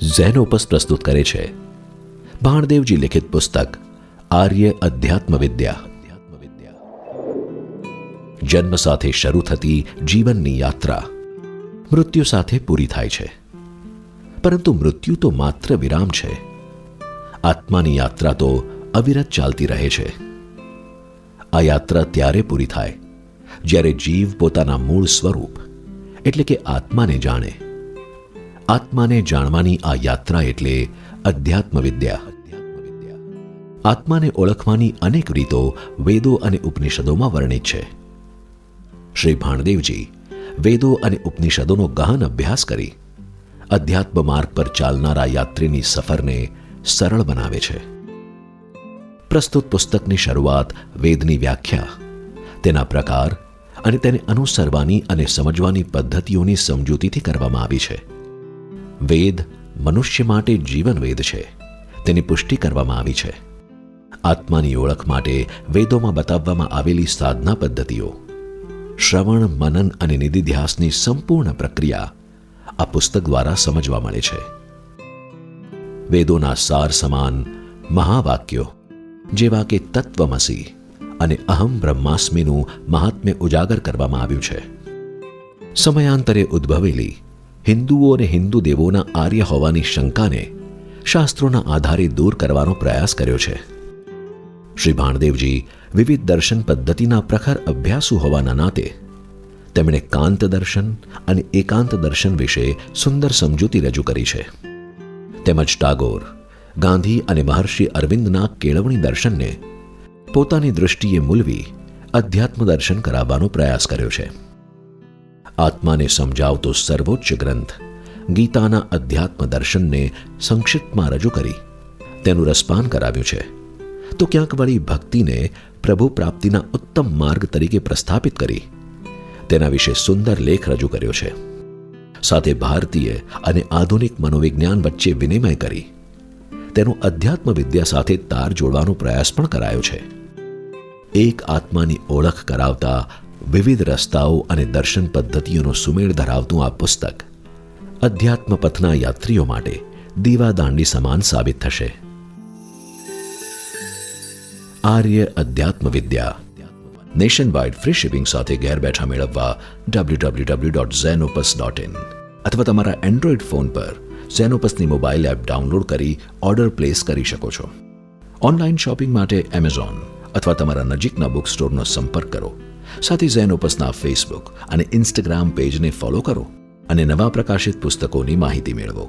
Xenopus પ્રસ્તુત કરે છે ભાણદેવજી લિખિત પુસ્તક આર્ય અધ્યાત્મ વિદ્યા. જન્મ સાથે શરૂ થતી જીવનની યાત્રા મૃત્યુ સાથે પૂરી થાય છે, પરંતુ મૃત્યુ તો માત્ર વિરામ છે. આત્માની યાત્રા તો અવિરત ચાલતી રહે છે. આ યાત્રા ત્યારે પૂરી થાય જ્યારે જીવ પોતાના મૂળ સ્વરૂપ એટલે કે આત્માને જાણે. આત્માને જાણવાની આ યાત્રા એટલે અધ્યાત્મ વિદ્યા. આત્માને ઓળખવાની અનેક રીતો વેદો અને ઉપનિષદોમાં વર્ણિત છે. શ્રી ભાણદેવજી વેદો અને ઉપનિષદોનો ગહન અભ્યાસ કરી અધ્યાત્મ માર્ગ પર ચાલનારા યાત્રીની સફરને સરળ બનાવે છે. પ્રસ્તુત પુસ્તકની શરૂઆત વેદની વ્યાખ્યા, તેના પ્રકાર અને તેને અનુસરવાની અને સમજવાની પદ્ધતિઓની સમજૂતીથી કરવામાં આવી છે. વેદ મનુષ્ય માટે જીવન વેદ છે, તેની પુષ્ટિ કરવામાં આવી છે. આત્માની ઓળખ માટે વેદોમાં બતાવવામાં આવેલી સાધના પદ્ધતિઓ, શ્રવણ, મનન અને નિધિધ્યાસની સંપૂર્ણ પ્રક્રિયા આ પુસ્તક દ્વારા સમજવા મળે છે. વેદોના સાર સમાન મહાવાક્યો જેવા કે તત્વમસી અને અહમ બ્રહ્માસ્મિનું મહાત્મ્ય ઉજાગર કરવામાં આવ્યું છે. સમયાંતરે ઉદ્ભવેલી હિન્દુઓ અને હિન્દુ દેવોના આર્ય હોવાની શંકાને શાસ્ત્રોના આધારે દૂર કરવાનો પ્રયાસ કર્યો છે. શ્રી ભાણદેવજી વિવિધ દર્શન પદ્ધતિના પ્રખર અભ્યાસુ હોવાના નાતે તેમણે કાંત દર્શન અને એકાંત દર્શન વિશે સુંદર સમજૂતી રજૂ કરી છે. તેમજ ટાગોર, ગાંધી અને મહર્ષિ અરવિંદના કેળવણી દર્શનને પોતાની દૃષ્ટિએ મૂલવી અધ્યાત્મ દર્શન કરાવવાનો પ્રયાસ કર્યો છે. આત્માને સમજાવતો સર્વોચ્ચ ગ્રંથ ગીતાના અધ્યાત્મ દર્શનને સંક્ષિપ્તમાં રજૂ કરી તેનું રસપાન કરાવ્યું છે, તો ક્યાંક વળી ભક્તિને પ્રભુ પ્રાપ્તિના ઉત્તમ માર્ગ તરીકે પ્રસ્થાપિત કરી તેના વિશે સુંદર લેખ રજૂ કર્યો છે. સાથે ભારતીય અને આધુનિક મનોવિજ્ઞાન વચ્ચે વિનિમય કરી તેનો અધ્યાત્મ વિદ્યા સાથે તાર જોડવાનો પ્રયાસ પણ કરાયો છે. એક આત્માની ઓળખ કરાવતા વિવિધ રસ્તાઓ અને દર્શન પદ્ધતિઓનો સુમેળ ધરાવતું આ પુસ્તક અધ્યાત્મ પથના યાત્રીઓ માટે દીવાદાંડી સમાન સાબિત થશે. આર્ય અધ્યાત્મ વિદ્યા નેશન વાઇડ ફ્રી શિપિંગ સાથે ઘેર બેઠા મેળવવા www.zenopus.in અથવા તમારા એન્ડ્રોઇડ ફોન પર ઝેનોપસની મોબાઈલ એપ ડાઉનલોડ કરી ઓર્ડર પ્લેસ કરી શકો છો. ઓનલાઈન શોપિંગ માટે એમેઝોન અથવા તમારા નજીકના બુક સ્ટોરનો સંપર્ક કરો. સાથે ઝેનોપસના ફેસબુક અને ઇન્સ્ટાગ્રામ પેજને ફોલો કરો અને નવા પ્રકાશિત પુસ્તકોની માહિતી મેળવો.